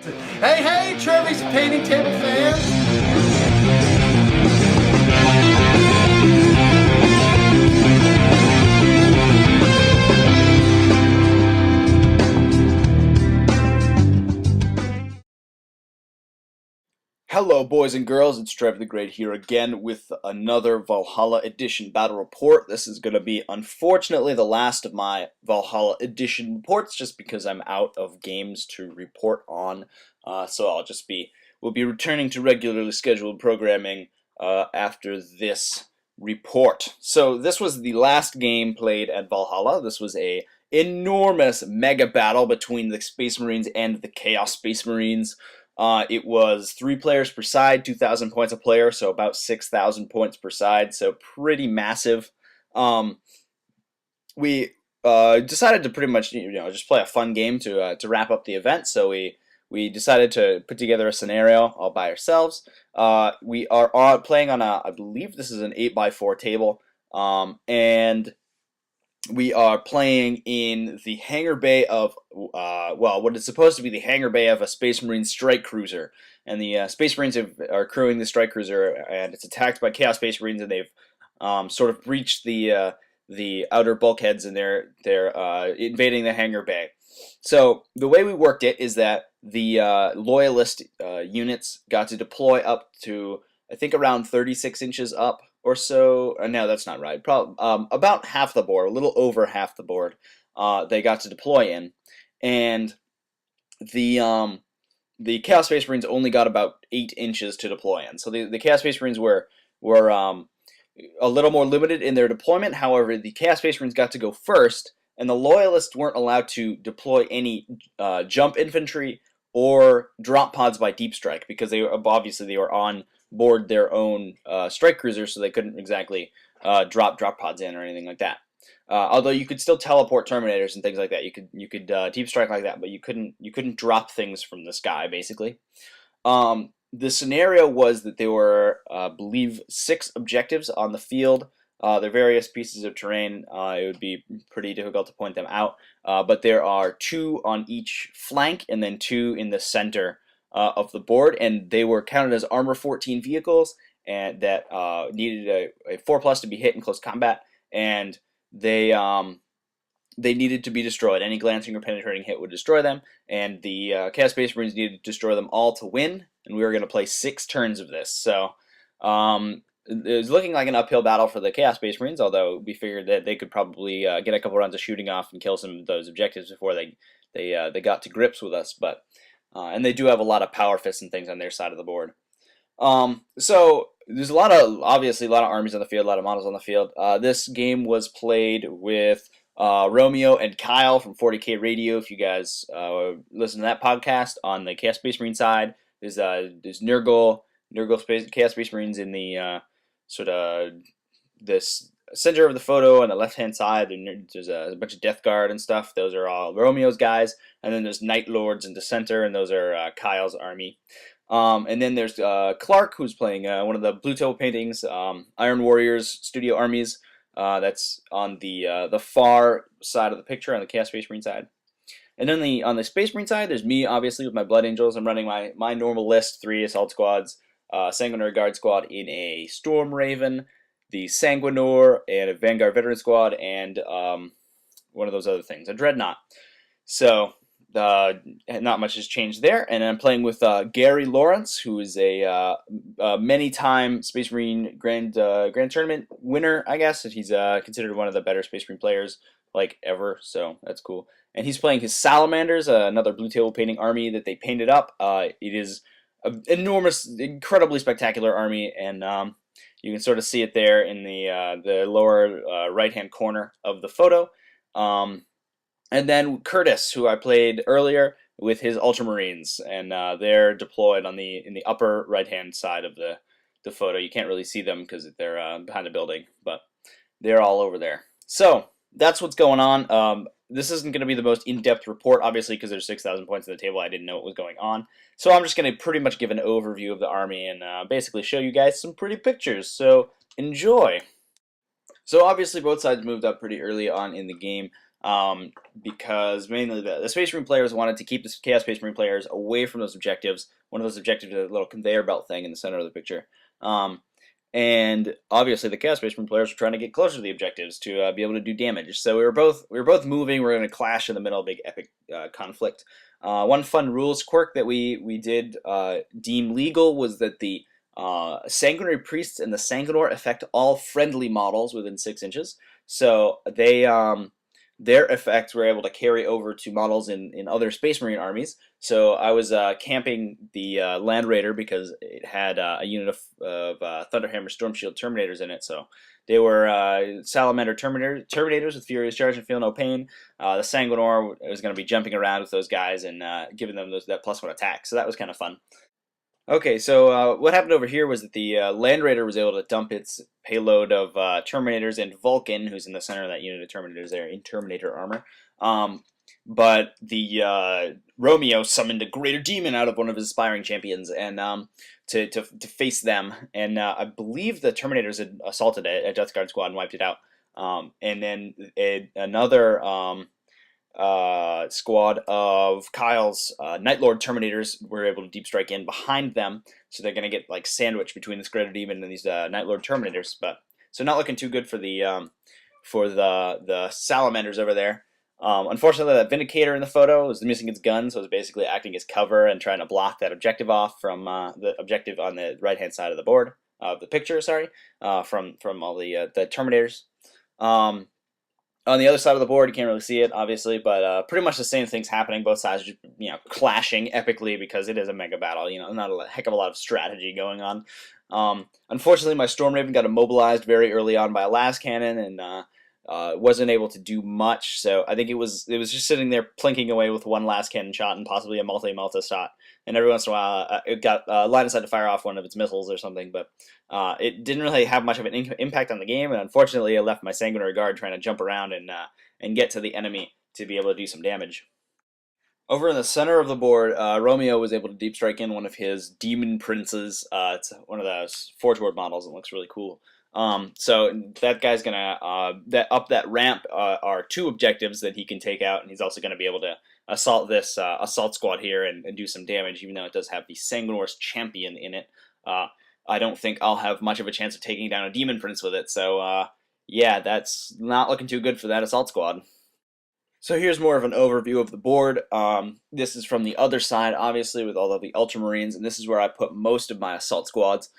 Hey, hey, Trevy's painting table fans! Hello, boys and girls. It's Trevy the Great here again with another Valhalla Edition battle report. This is going to be, unfortunately, the last of my Valhalla Edition reports, just because I'm out of games to report on. So we'll be returning to regularly scheduled programming after this report. So this was the last game played at Valhalla. This was a enormous mega battle between the Space Marines and the Chaos Space Marines. It was 3 players per side, 2,000 points a player, so about 6,000 points per side, so pretty massive. We decided to pretty much just play a fun game to wrap up the event. So we decided to put together a scenario all by ourselves. We are playing on I believe this is an 8x4 table, and we are playing in the hangar bay of, what is supposed to be the hangar bay of a Space Marine Strike Cruiser. And the Space Marines are crewing the Strike Cruiser, and it's attacked by Chaos Space Marines, and they've sort of breached the outer bulkheads, and they're invading the hangar bay. So the way we worked it is that the Loyalist units got to deploy up to, I think, around 36 inches up or so. No, that's not right. Probably about half the board, a little over half the board. They got to deploy in, and the Chaos Space Marines only got about 8 inches to deploy in. So the Chaos Space Marines were a little more limited in their deployment. However, the Chaos Space Marines got to go first, and the Loyalists weren't allowed to deploy any jump infantry or drop pods by deep strike, because they were on board their own strike cruiser, so they couldn't exactly drop pods in or anything like that. Although you could still teleport terminators and things like that. You could deep strike like that, but you couldn't drop things from the sky, basically. The scenario was that there were, I believe, 6 objectives on the field. They're various pieces of terrain. It would be pretty difficult to point them out, but there are 2 on each flank and then 2 in the center of the board, and they were counted as armor 14 vehicles, and that needed a 4+ to be hit in close combat, and they needed to be destroyed. Any glancing or penetrating hit would destroy them, and the Chaos Space Marines needed to destroy them all to win, and we were going to play 6 turns of this. So it was looking like an uphill battle for the Chaos Space Marines, although we figured that they could probably get a couple rounds of shooting off and kill some of those objectives before they got to grips with us. But and they do have a lot of power fists and things on their side of the board. So there's obviously a lot of armies on the field, a lot of models on the field. This game was played with Romeo and Kyle from 40K Radio. If you guys listen to that podcast on the Chaos Space Marine side, there's Nurgle Chaos Space Marines in the sort of this center of the photo on the left-hand side. And there's a bunch of Death Guard and stuff. Those are all Romeo's guys. And then there's Night Lords in the center, and those are Kyle's army. And then there's Clark, who's playing one of the Blue Table paintings, Iron Warriors Studio Armies. That's on the far side of the picture, on the Chaos Space Marine side. And then on the Space Marine side, there's me, obviously, with my Blood Angels. I'm running my normal list: 3 Assault Squads, Sanguinary Guard Squad in a Storm Raven, the Sanguinor, and a Vanguard Veteran Squad, and one of those other things, a Dreadnought. So not much has changed there. And I'm playing with Gary Lawrence, who is a many-time Space Marine Grand Tournament winner, I guess. He's considered one of the better Space Marine players ever, so that's cool. And he's playing his Salamanders, another Blue Table painting army that they painted up. It is an enormous, incredibly spectacular army, and you can sort of see it there in the lower right-hand corner of the photo. And then Curtis, who I played earlier with his Ultramarines, and they're deployed in the upper right-hand side of the photo. You can't really see them because they're behind the building, but they're all over there. So that's what's going on. This isn't going to be the most in-depth report, obviously, because there's 6,000 points on the table. I didn't know what was going on. So I'm just going to pretty much give an overview of the army and basically show you guys some pretty pictures. So enjoy. So obviously both sides moved up pretty early on in the game. because mainly the Space Marine players wanted to keep the Chaos Space Marine players away from those objectives. One of those objectives is a little conveyor belt thing in the center of the picture. And obviously the Chaos Space Marine players were trying to get closer to the objectives to be able to do damage. So we were both moving. We were going to clash in the middle of a big epic conflict. One fun rules quirk that we did deem legal was that the Sanguinary Priests and the Sanguinor affect all friendly models within 6 inches. So they their effects were able to carry over to models in other Space Marine armies. So I was camping the Land Raider because it had a unit of Thunderhammer Storm Shield Terminators in it. So they were Salamander Terminators with Furious Charge and Feel No Pain. The Sanguinor was going to be jumping around with those guys and giving them that +1 attack. So that was kind of fun. Okay, so what happened over here was that the Land Raider was able to dump its payload of Terminators and Vulcan, who's in the center of that unit of Terminators there, in Terminator armor. But the Romeo summoned a Greater Demon out of one of his Aspiring Champions and to face them. And I believe the Terminators had assaulted a Death Guard squad and wiped it out. And then another squad of Kyle's Night Lord Terminators were able to deep strike in behind them, so they're going to get like sandwiched between this Greater Demon and these Night Lord Terminators. But so not looking too good for the Salamanders over there. Unfortunately, that Vindicator in the photo was missing its gun, so it was basically acting as cover and trying to block that objective off from the objective on the right hand side of the board of the picture. Sorry, from all the Terminators. On the other side of the board, you can't really see it, obviously, but pretty much the same things happening. Both sides are just, clashing epically because it is a mega battle. Not a heck of a lot of strategy going on. Unfortunately, my Storm Raven got immobilized very early on by a las cannon and wasn't able to do much. So I think it was just sitting there plinking away with one las cannon shot and possibly a multi-melta shot. And every once in a while, it got line of sight to fire off one of its missiles or something, but it didn't really have much of an impact on the game. And unfortunately, I left my Sanguinary Guard trying to jump around and get to the enemy to be able to do some damage. Over in the center of the board, Romeo was able to deep strike in one of his Demon Princes. It's one of those Forge World models and looks really cool. So that guy's gonna up that ramp are 2 objectives that he can take out, and he's also gonna be able to assault this assault squad here and do some damage, even though it does have the Sanguinor's Champion in it. I don't think I'll have much of a chance of taking down a Demon Prince with it, so yeah, that's not looking too good for that assault squad. So here's more of an overview of the board. This is from the other side, obviously, with all of the Ultramarines, and this is where I put most of my assault squads.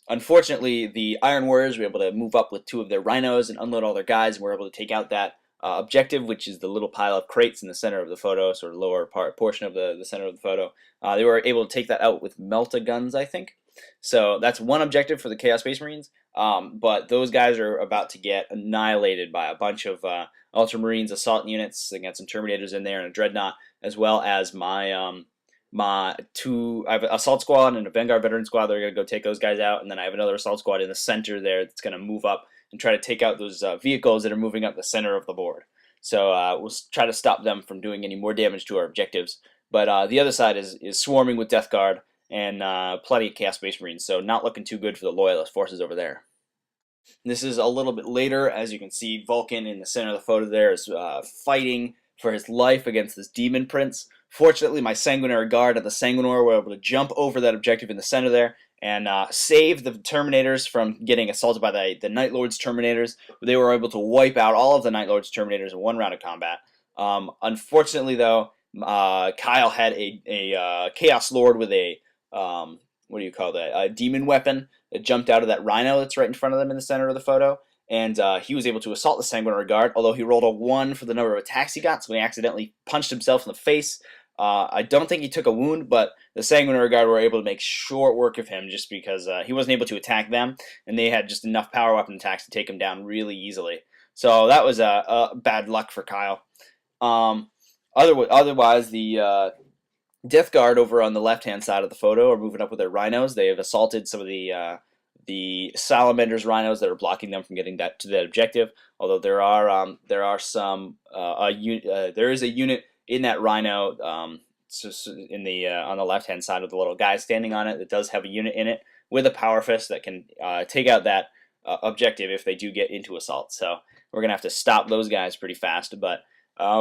Unfortunately, the Iron Warriors were able to move up with 2 of their Rhinos and unload all their guys, and were able to take out that objective, which is the little pile of crates in the center of the photo, sort of lower portion of the center of the photo. They were able to take that out with Melta guns, I think. So that's one objective for the Chaos Space Marines, but those guys are about to get annihilated by a bunch of Ultramarines assault units. They got some Terminators in there and a Dreadnought, as well as my 2. I have an assault squad and a Vanguard veteran squad. They're going to go take those guys out, and then I have another assault squad in the center there that's going to move up and try to take out those vehicles that are moving up the center of the board. So we'll try to stop them from doing any more damage to our objectives. But the other side is swarming with Death Guard and plenty of Chaos Space Marines, so not looking too good for the Loyalist forces over there. This is a little bit later. As you can see, Vulcan in the center of the photo there is fighting for his life against this Demon Prince. Fortunately, my Sanguinary Guard and the Sanguinor were able to jump over that objective in the center there and save the Terminators from getting assaulted by the Night Lord's Terminators. They were able to wipe out all of the Night Lord's Terminators in one round of combat. Unfortunately, though, Kyle had a Chaos Lord with a what do you call that? A demon weapon that jumped out of that Rhino that's right in front of them in the center of the photo. And he was able to assault the Sanguinary Guard, although he rolled a 1 for the number of attacks he got, so he accidentally punched himself in the face. I don't think he took a wound, but the Sanguinary Guard were able to make short work of him just because he wasn't able to attack them, and they had just enough power weapon attacks to take him down really easily. So that was bad luck for Kyle. Otherwise, the Death Guard over on the left-hand side of the photo are moving up with their Rhinos. They have assaulted some of the Salamander's Rhinos that are blocking them from getting to that objective. Although there is a unit in that Rhino on the left-hand side with the little guy standing on it that does have a unit in it with a Power Fist that can take out that objective if they do get into assault. So we're gonna have to stop those guys pretty fast. But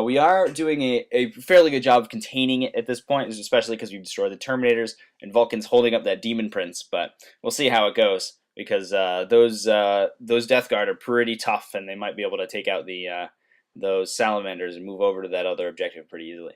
we are doing a fairly good job of containing it at this point, especially because we've destroyed the Terminators and Vulcan's holding up that Demon Prince. But we'll see how it goes, because those Death Guard are pretty tough, and they might be able to take out those Salamanders and move over to that other objective pretty easily.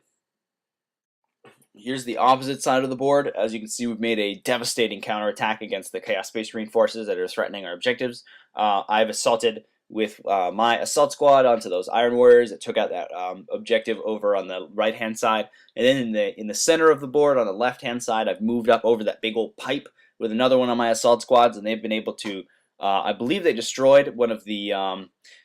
Here's the opposite side of the board. As you can see, we've made a devastating counterattack against the Chaos Space Marine forces that are threatening our objectives. I've assaulted with my assault squad onto those Iron Warriors that took out that objective over on the right-hand side. And then in the center of the board on the left-hand side, I've moved up over that big old pipe with another one of my assault squads, and they've been able to, I believe they destroyed one of the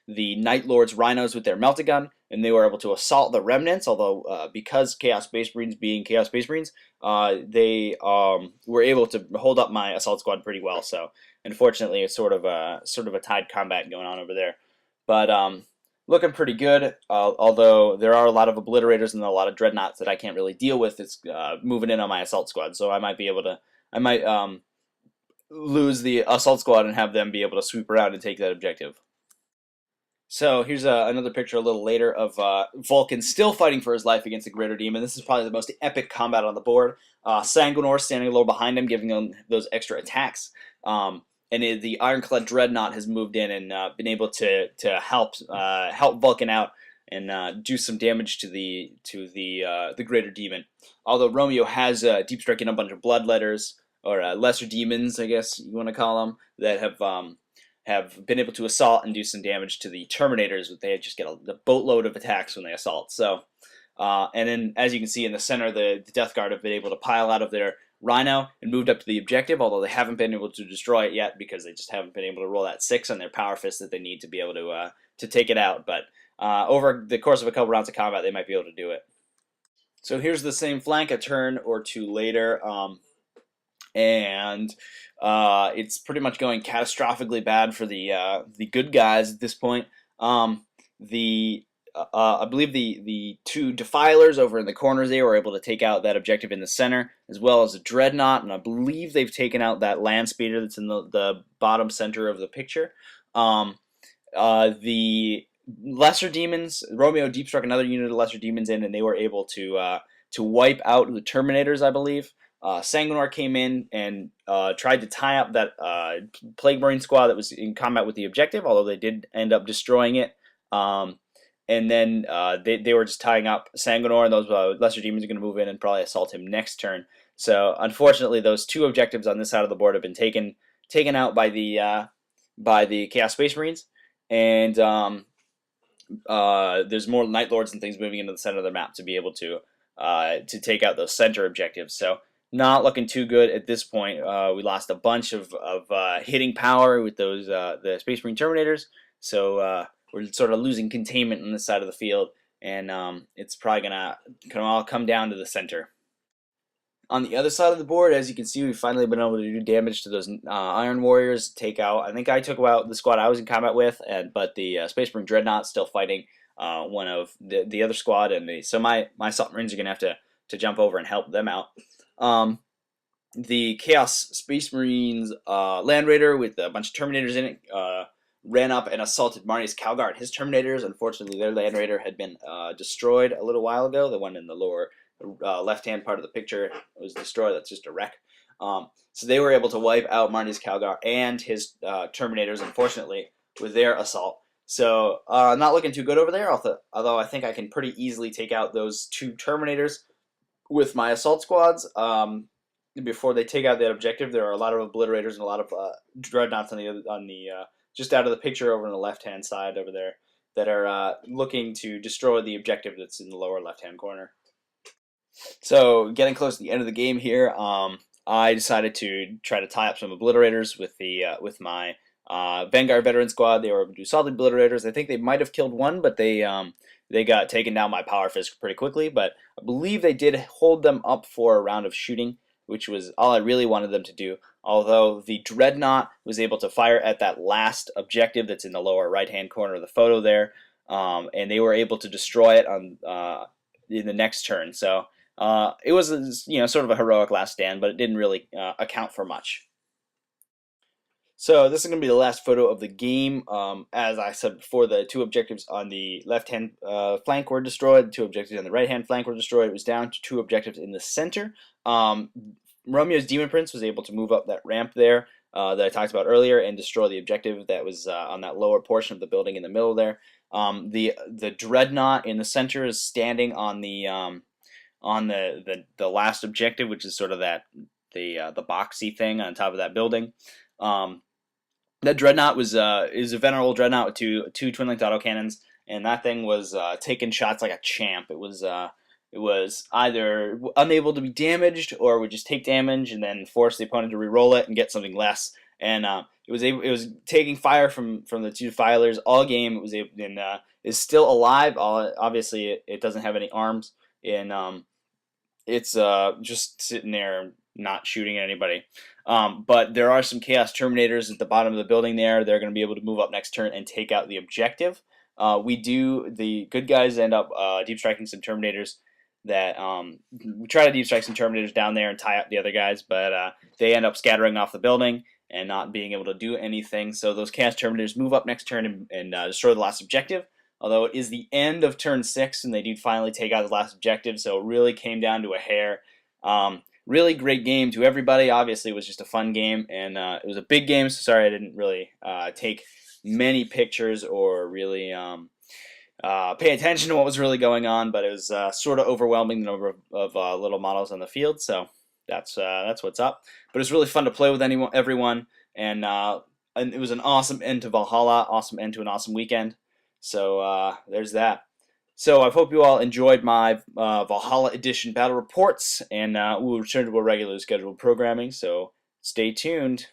Night Lord's Rhinos with their melta gun, and they were able to assault the remnants, although because Chaos Space Marines being Chaos Space Marines, they were able to hold up my assault squad pretty well. So unfortunately, it's sort of a tied combat going on over there. But looking pretty good, although there are a lot of obliterators and a lot of dreadnoughts that I can't really deal with. It's moving in on my assault squad, so I might lose the assault squad and have them be able to sweep around and take that objective. So here's another picture a little later of Vulcan still fighting for his life against the Greater Demon. This is probably the most epic combat on the board. Sanguinor standing low behind him, giving him those extra attacks. And the Ironclad Dreadnought has moved in and been able to help Vulcan out and do some damage to the Greater Demon. Although Romeo has deep striking a bunch of bloodletters, or lesser demons, I guess you want to call them, that have been able to assault and do some damage to the Terminators. They just get a boatload of attacks when they assault. So, and then as you can see in the center, the Death Guard have been able to pile out of their Rhino and moved up to the objective, although they haven't been able to destroy it yet because they just haven't been able to roll that 6 on their Power Fist that they need to be able to take it out. But over the course of a couple rounds of combat, they might be able to do it. So here's the same flank a turn or two later. And it's pretty much going catastrophically bad for the good guys at this point. I believe the two Defilers over in the corners there were able to take out that objective in the center, as well as a Dreadnought, and I believe they've taken out that Land Speeder that's in the bottom center of the picture. The Lesser Demons, Romeo deep struck another unit of Lesser Demons in, and they were able to wipe out the Terminators, I believe. Sanguinor came in and tried to tie up that Plague Marine squad that was in combat with the objective, although they did end up destroying it. And then they were just tying up Sanguinor, and those Lesser Demons are going to move in and probably assault him next turn. So unfortunately, those two objectives on this side of the board have been taken out by the Chaos Space Marines, and there's more Night Lords and things moving into the center of the map to be able to take out those center objectives. So not looking too good at this point. We lost a bunch of hitting power with those the Space Marine Terminators, so we're sort of losing containment on this side of the field, and it's probably gonna all come down to the center. On the other side of the board, as you can see, we've finally been able to do damage to those Iron Warriors. Take out, I think I took out the squad I was in combat with, but the Space Marine Dreadnought still fighting one of the other squad, and so my Assault Marines are gonna have to jump over and help them out. The Chaos Space Marines Land Raider with a bunch of Terminators in it ran up and assaulted Marnie's Calgar. His Terminators, unfortunately, their Land Raider had been destroyed a little while ago. The one in the lower left-hand part of the picture was destroyed. That's just a wreck. So they were able to wipe out Marnie's Calgar and his Terminators, unfortunately, with their assault. So not looking too good over there, although I think I can pretty easily take out those two Terminators with my assault squads. Before they take out that objective, there are a lot of obliterators and a lot of dreadnoughts on the just out of the picture over on the left-hand side over there that are looking to destroy the objective that's in the lower left-hand corner. So getting close to the end of the game here, I decided to try to tie up some obliterators with my Vanguard veteran squad. They were able to do solid obliterators. I think they might have killed one, but they got taken down by Power Fist pretty quickly. But I believe they did hold them up for a round of shooting, which was all I really wanted them to do. Although the Dreadnought was able to fire at that last objective that's in the lower right-hand corner of the photo there, and they were able to destroy it on in the next turn. So it was sort of a heroic last stand, but it didn't really account for much. So this is going to be the last photo of the game. As I said before, the two objectives on the left-hand flank were destroyed. The two objectives on the right-hand flank were destroyed. It was down to two objectives in the center. Romeo's Demon Prince was able to move up that ramp there that I talked about earlier and destroy the objective that was on that lower portion of the building in the middle there. The Dreadnought in the center is standing on the last objective, which is sort of the boxy thing on top of that building. That Dreadnought is a venerable Dreadnought with two twin-linked autocannons, and that thing was taking shots like a champ. It was either unable to be damaged or would just take damage and then force the opponent to re-roll it and get something less. And it was taking fire from the two filers all game. It was able, and is still alive. Obviously, it doesn't have any arms, and it's just sitting there not shooting at anybody. But there are some Chaos Terminators at the bottom of the building there. They're going to be able to move up next turn and take out the objective. The good guys end up deep striking some Terminators that we try to deep strike some Terminators down there and tie up the other guys, but they end up scattering off the building and not being able to do anything. So those Chaos Terminators move up next turn and destroy the last objective. Although it is the end of turn 6 and they do finally take out the last objective, so it really came down to a hair. Really great game to everybody. Obviously, it was just a fun game, and it was a big game, so sorry I didn't really take many pictures or really pay attention to what was really going on, but it was sort of overwhelming, the number of little models on the field, so that's what's up. But it's really fun to play with everyone, and it was an awesome end to Valhalla, awesome end to an awesome weekend. So there's that. So I hope you all enjoyed my Valhalla Edition battle reports, and we'll return to our regularly scheduled programming, so stay tuned.